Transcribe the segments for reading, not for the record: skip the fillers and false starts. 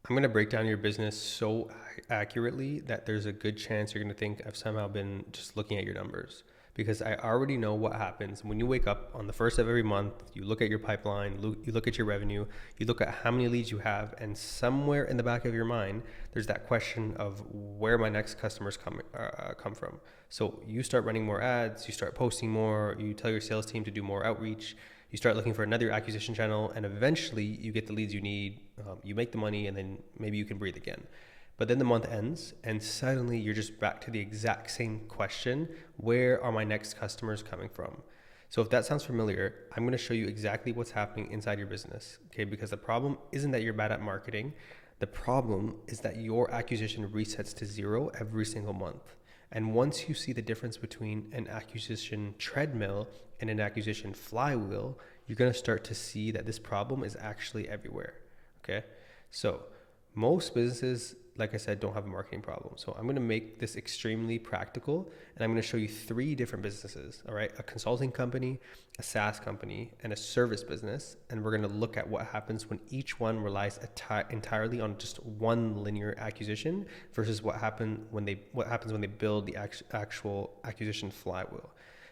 I'm going to break down your business so accurately that there's a good chance you're going to think I've somehow been just looking at your numbers, because I already know what happens when you wake up on the first of every month. You look at your pipeline, you look at your revenue, you look at how many leads you have, and somewhere in the back of your mind, there's that question of where my next customers come from. So you start running more ads, you start posting more, you tell your sales team to do more outreach, you start looking for another acquisition channel, and eventually you get the leads you need, you make the money, and then maybe you can breathe again. But then the month ends, and suddenly you're just back to the exact same question: where are my next customers coming from? So if that sounds familiar, I'm going to show you exactly what's happening inside your business, okay? Because the problem isn't that you're bad at marketing. The problem is that your acquisition resets to zero every single month. And once you see the difference between an acquisition treadmill and an acquisition flywheel, you're going to start to see that this problem is actually everywhere. Okay. So most businesses, like I said, don't have a marketing problem. So I'm going to make this extremely practical, and I'm going to show you three different businesses. All right. A consulting company, a SaaS company, and a service business. And we're going to look at what happens when each one relies entirely on just one linear acquisition versus what happens when they build the actual acquisition flywheel.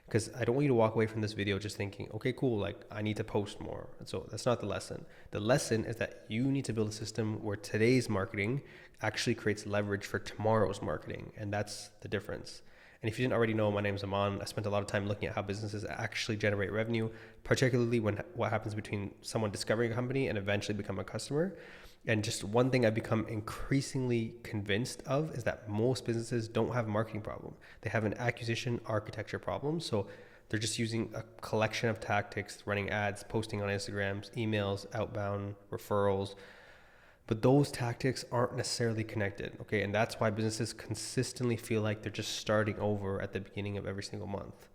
Because I don't want you to walk away from this video just thinking, okay, cool, like I need to post more. And so that's not the lesson. The lesson is that you need to build a system where today's marketing actually creates leverage for tomorrow's marketing. And that's the difference. And if you didn't already know, my name is Aman. I spent a lot of time looking at how businesses actually generate revenue, particularly when what happens between someone discovering a company and eventually become a customer. And just one thing I've become increasingly convinced of is that most businesses don't have a marketing problem. They have an acquisition architecture problem. So they're just using a collection of tactics, running ads, posting on Instagrams, emails, outbound, referrals. But those tactics aren't necessarily connected, okay? And that's why businesses consistently feel like they're just starting over at the beginning of every single month.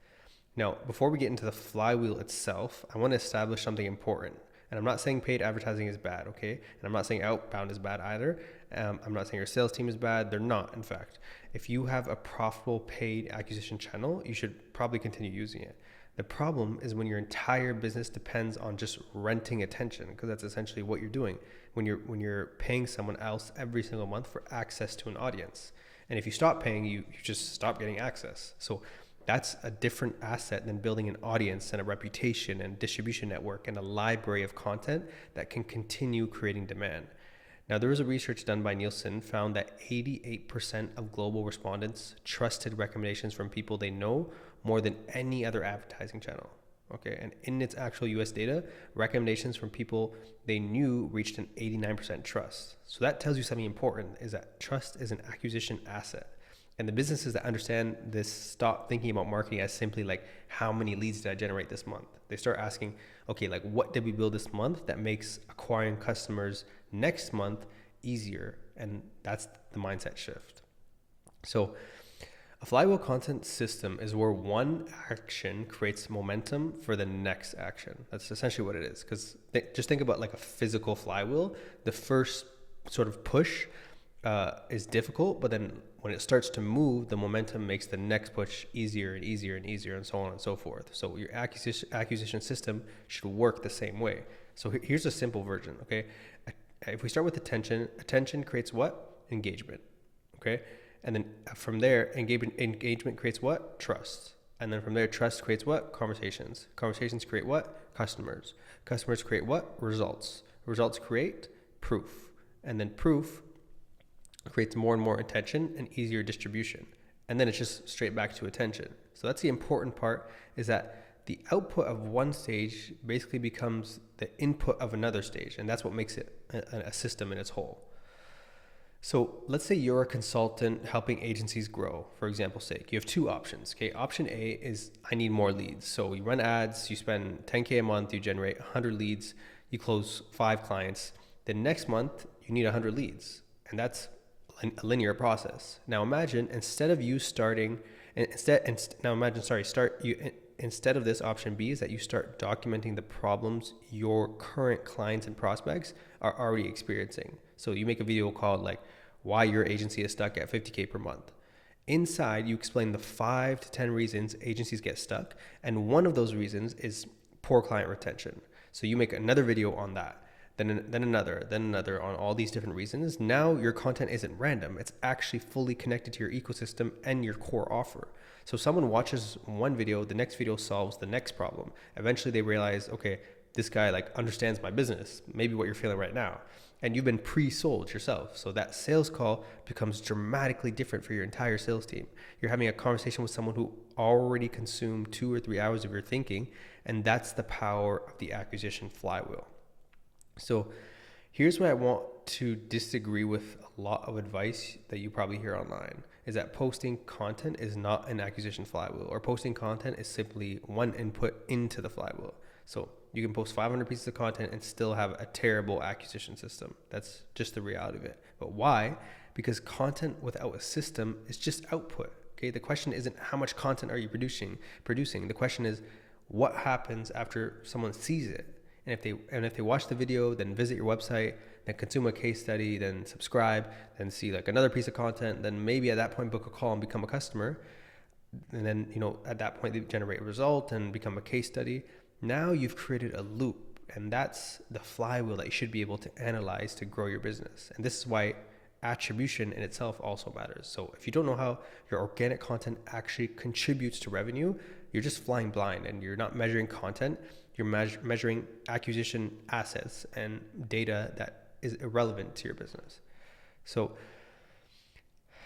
Now, before we get into the flywheel itself, I want to establish something important. And I'm not saying paid advertising is bad, okay? And I'm not saying outbound is bad either. I'm not saying your sales team is bad. They're not, in fact. If you have a profitable paid acquisition channel, you should probably continue using it. The problem is when your entire business depends on just renting attention, because that's essentially what you're doing when you're paying someone else every single month for access to an audience. And if you stop paying, you just stop getting access. So that's a different asset than building an audience and a reputation and distribution network and a library of content that can continue creating demand. Now, there was a research done by Nielsen found that 88% of global respondents trusted recommendations from people they know more than any other advertising channel. Okay, and in its actual US data, recommendations from people they knew reached an 89% trust. So that tells you something important, is that trust is an acquisition asset. And the businesses that understand this stop thinking about marketing as simply like, how many leads did I generate this month? They start asking, okay, like what did we build this month that makes acquiring customers next month easier? And that's the mindset shift. So a flywheel content system is where one action creates momentum for the next action. That's essentially what it is. Because just think about like a physical flywheel. The first sort of push is difficult, but then when it starts to move, the momentum makes the next push easier and easier and easier, and so on and so forth. So your acquisition system should work the same way. So here's a simple version, okay? If we start with attention creates what? Engagement, okay? And then from there, engagement creates what? Trust. And then from there, trust creates what? Conversations. Conversations create what? Customers. Customers create what? Results. Results create proof. And then proof creates more and more attention and easier distribution. And then it's just straight back to attention. So that's the important part, is that the output of one stage basically becomes the input of another stage. And that's what makes it a system in its whole. So let's say you're a consultant helping agencies grow, for example's sake. You have two options, okay? Option A is, I need more leads. So you run ads, you spend 10K a month, you generate 100 leads, you close 5 clients. Then next month, you need 100 leads. And that's a linear process. Now imagine instead of this option B is that you start documenting the problems your current clients and prospects are already experiencing. So you make a video called like why your agency is stuck at 50K per month. Inside, you explain the 5 to 10 reasons agencies get stuck, and one of those reasons is poor client retention. So you make another video on that. then another on all these different reasons. Now your content isn't random. It's actually fully connected to your ecosystem and your core offer. So someone watches one video, the next video solves the next problem. Eventually they realize, okay, this guy like understands my business, maybe what you're feeling right now. And you've been pre-sold yourself. So that sales call becomes dramatically different for your entire sales team. You're having a conversation with someone who already consumed 2 or 3 hours of your thinking. And that's the power of the acquisition flywheel. So here's what I want to disagree with a lot of advice that you probably hear online, is that posting content is not an acquisition flywheel, or posting content is simply one input into the flywheel. So you can post 500 pieces of content and still have a terrible acquisition system. That's just the reality of it. But why? Because content without a system is just output. Okay. The question isn't how much content are you producing. The question is what happens after someone sees it. And if they watch the video, then visit your website, then consume a case study, then subscribe, then see like another piece of content, then maybe at that point book a call and become a customer. And then, at that point they generate a result and become a case study. Now you've created a loop, and that's the flywheel that you should be able to analyze to grow your business. And this is why attribution in itself also matters. So if you don't know how your organic content actually contributes to revenue, you're just flying blind and you're not measuring content. You're measuring acquisition assets and data that is irrelevant to your business. So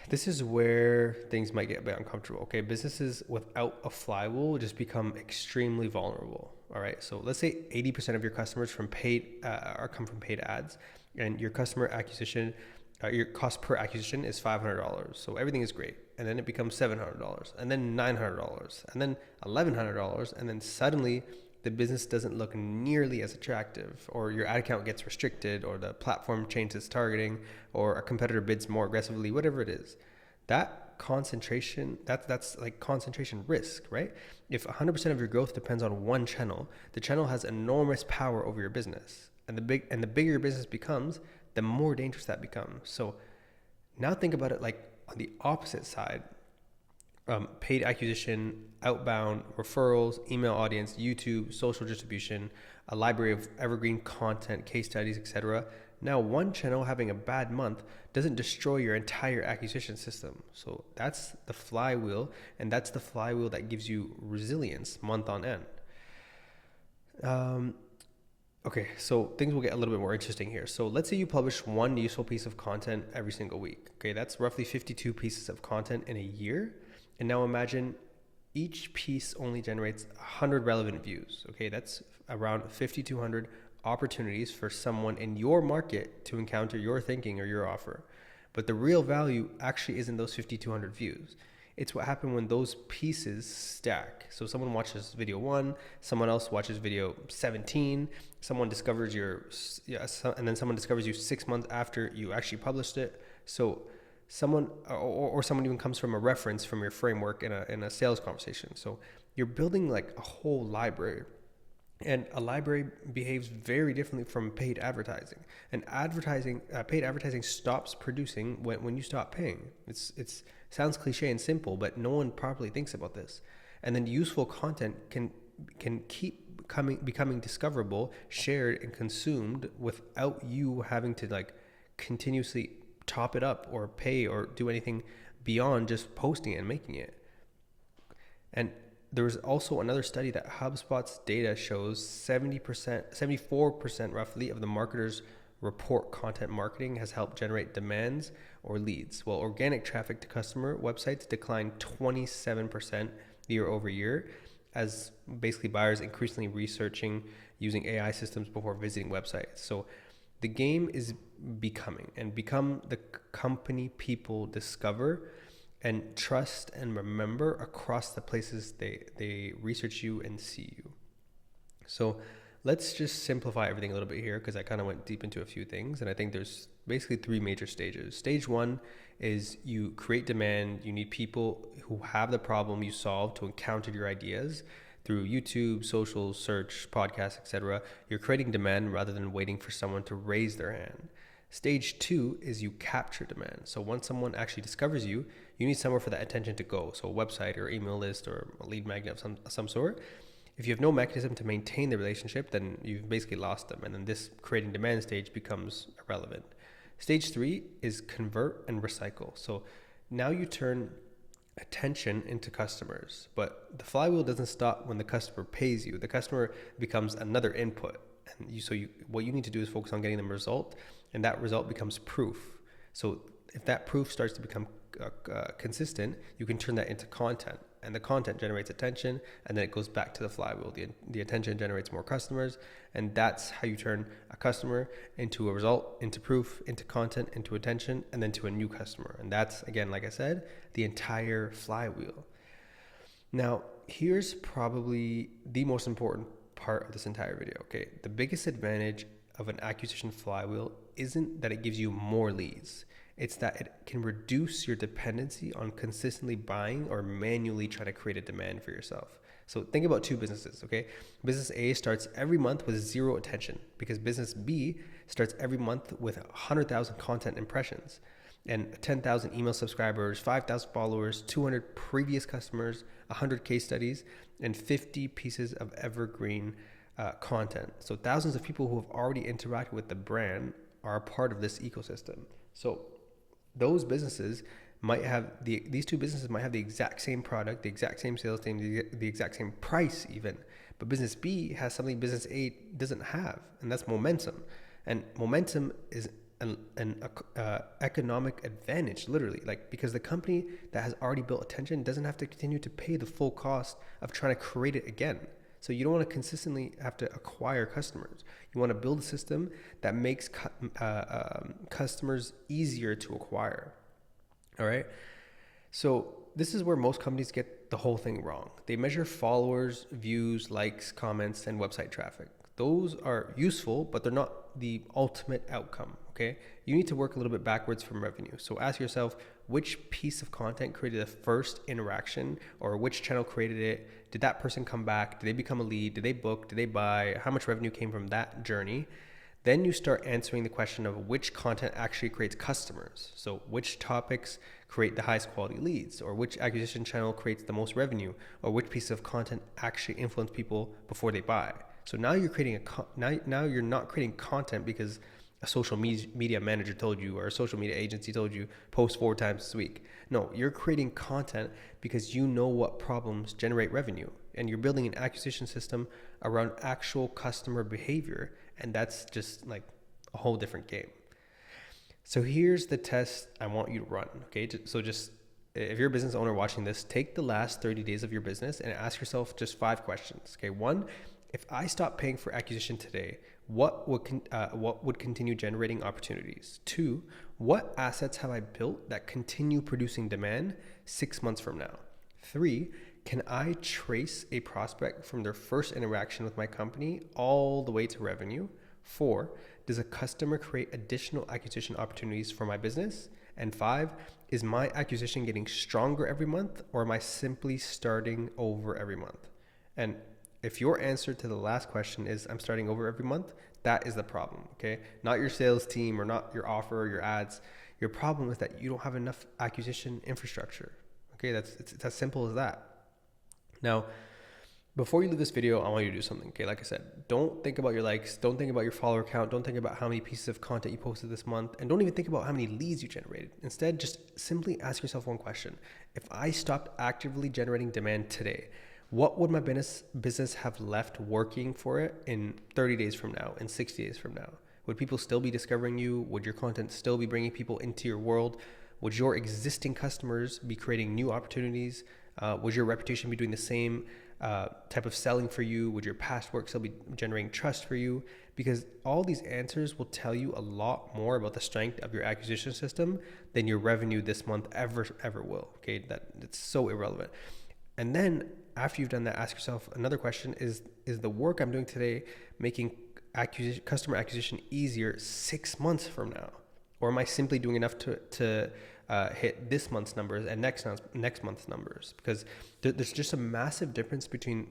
this is where things might get a bit uncomfortable. Okay, businesses without a flywheel just become extremely vulnerable. All right, so let's say 80% of your customers come from paid ads, and your customer acquisition, your cost per acquisition is $500. So everything is great, and then it becomes $700, and then $900, and then $1,100, and then suddenly the business doesn't look nearly as attractive, or your ad account gets restricted, or the platform changes targeting, or a competitor bids more aggressively, whatever it is. That concentration, that's like concentration risk, right? If 100% of your growth depends on one channel, the channel has enormous power over your business. And the bigger your business becomes, the more dangerous that becomes. So now think about it like on the opposite side. Paid acquisition, outbound, referrals, email audience, YouTube, social distribution, a library of evergreen content, case studies, etc. Now, one channel having a bad month doesn't destroy your entire acquisition system. So that's the flywheel, and that's the flywheel that gives you resilience month on end. Okay, so things will get a little bit more interesting here. So let's say you publish one useful piece of content every single week. Okay, that's roughly 52 pieces of content in a year. And now imagine each piece only generates 100 relevant views. Okay, that's around 5,200 opportunities for someone in your market to encounter your thinking or your offer. But the real value actually isn't those 5,200 views. It's what happened when those pieces stack. So someone watches video 1, someone else watches video 17, someone discovers and then someone discovers you 6 months after you actually published it. So someone or someone even comes from a reference from your framework in a sales conversation. So you're building like a whole library, and a library behaves very differently from paid advertising. And paid advertising stops producing when you stop paying. It's sounds cliche and simple, but no one properly thinks about this. And then useful content can keep becoming discoverable, shared, and consumed without you having to like continuously top it up or pay or do anything beyond just posting it and making it. And there's also another study that HubSpot's data shows 74% roughly of the marketers report content marketing has helped generate demands or leads, while organic traffic to customer websites declined 27% year over year, as basically buyers increasingly researching using AI systems before visiting websites. So the game is become the company people discover and trust and remember across the places they research you and see you. So let's just simplify everything a little bit here, because I kind of went deep into a few things, and I think there's basically 3 major stages. Stage 1 is you create demand. You need people who have the problem you solve to encounter your ideas through YouTube, social, search, podcasts, etc. You're creating demand rather than waiting for someone to raise their hand. Stage 2 is you capture demand. So once someone actually discovers you, you need somewhere for that attention to go. So a website or email list or a lead magnet of some sort. If you have no mechanism to maintain the relationship, then you've basically lost them. And then this creating demand stage becomes irrelevant. Stage 3 is convert and recycle. So now you turn attention into customers, but the flywheel doesn't stop when the customer pays you. The customer becomes another input. And what you need to do is focus on getting them a result, and that result becomes proof. So if that proof starts to become consistent, you can turn that into content, and the content generates attention, and then it goes back to the flywheel. The attention generates more customers, and that's how you turn a customer into a result, into proof, into content, into attention, and then to a new customer. And that's, again, like I said, the entire flywheel. Now, here's probably the most important part of this entire video, okay? The biggest advantage of an acquisition flywheel isn't that it gives you more leads. It's that it can reduce your dependency on consistently buying or manually trying to create a demand for yourself. So think about two businesses, okay? Business A starts every month with 0 attention because business B starts every month with 100,000 content impressions and 10,000 email subscribers, 5,000 followers, 200 previous customers, 100 case studies, and 50 pieces of evergreen content. So thousands of people who have already interacted with the brand are a part of this ecosystem. So those businesses might have these two businesses might have the exact same product, the exact same sales team, the exact same price even, but business B has something business A doesn't have, and that's momentum. And momentum is an economic advantage, literally, like, because the company that has already built attention doesn't have to continue to pay the full cost of trying to create it again. So you don't want to consistently have to acquire customers. You want to build a system that makes customers easier to acquire. All right. So this is where most companies get the whole thing wrong. They measure followers, views, likes, comments, and website traffic. Those are useful, but they're not the ultimate outcome. Okay. You need to work a little bit backwards from revenue. So ask yourself, which piece of content created the first interaction, or which channel created it? Did that person come back? Did they become a lead? Did they book? Did they buy? How much revenue came from that journey? Then you start answering the question of which content actually creates customers. So which topics create the highest quality leads, or which acquisition channel creates the most revenue, or which piece of content actually influence people before they buy. So now you're creating now you're not creating content because a social media manager told you, or a social media agency told you, post 4 times this week. No, you're creating content because you know what problems generate revenue, and you're building an acquisition system around actual customer behavior. And that's just like a whole different game. So here's the test I want you to run. Okay. So just, if you're a business owner watching this, take the last 30 days of your business and ask yourself just 5 questions. Okay. 1, if I stop paying for acquisition today, what would continue generating opportunities? 2, what assets have I built that continue producing demand 6 months from now? 3, can I trace a prospect from their first interaction with my company all the way to revenue? 4, does a customer create additional acquisition opportunities for my business? And 5, is my acquisition getting stronger every month, or am I simply starting over every month? And if your answer to the last question is I'm starting over every month, that is the problem, okay? Not your sales team, or not your offer or your ads. Your problem is that you don't have enough acquisition infrastructure, okay? It's as simple as that. Now, before you leave this video, I want you to do something, okay? Like I said, don't think about your likes, don't think about your follower count, don't think about how many pieces of content you posted this month, and don't even think about how many leads you generated. Instead, just simply ask yourself one question. If I stopped actively generating demand today, what would my business have left working for it in 30 days from now, in 60 days from now? Would people still be discovering you? Would your content still be bringing people into your world? Would your existing customers be creating new opportunities? Would your reputation be doing the same type of selling for you? Would your past work still be generating trust for you? Because all these answers will tell you a lot more about the strength of your acquisition system than your revenue this month ever will. Okay, it's so irrelevant. And then after you've done that, ask yourself another question: is the work I'm doing today making customer acquisition easier 6 months from now? Or am I simply doing enough to hit this month's numbers and next month's numbers? Because there's just a massive difference between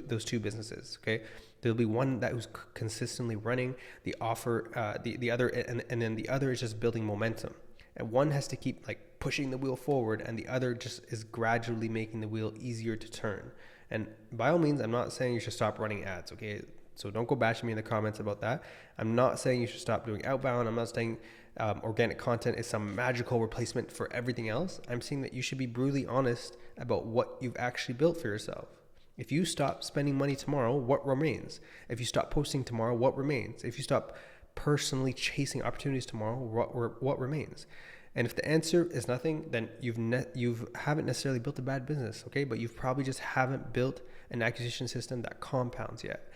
those two businesses. Okay, there'll be one that who's consistently running the offer, the other, and then the other is just building momentum. And one has to keep like pushing the wheel forward, and the other just is gradually making the wheel easier to turn. And by all means, I'm not saying you should stop running ads, okay? So don't go bashing me in the comments about that. I'm not saying you should stop doing outbound. I'm not saying organic content is some magical replacement for everything else. I'm saying that you should be brutally honest about what you've actually built for yourself. If you stop spending money tomorrow, what remains? If you stop posting tomorrow, what remains? If you stop personally chasing opportunities tomorrow, what remains? And if the answer is nothing, then you haven't necessarily built a bad business, okay? But you've probably just haven't built an acquisition system that compounds yet.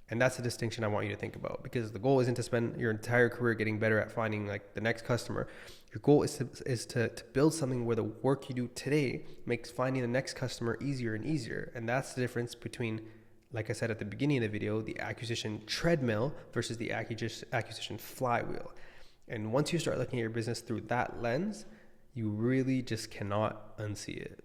And that's the distinction I want you to think about, because the goal isn't to spend your entire career getting better at finding like the next customer. Your goal is to build something where the work you do today makes finding the next customer easier and easier. And that's the difference between, like I said at the beginning of the video, the acquisition treadmill versus the acquisition flywheel. And once you start looking at your business through that lens, you really just cannot unsee it.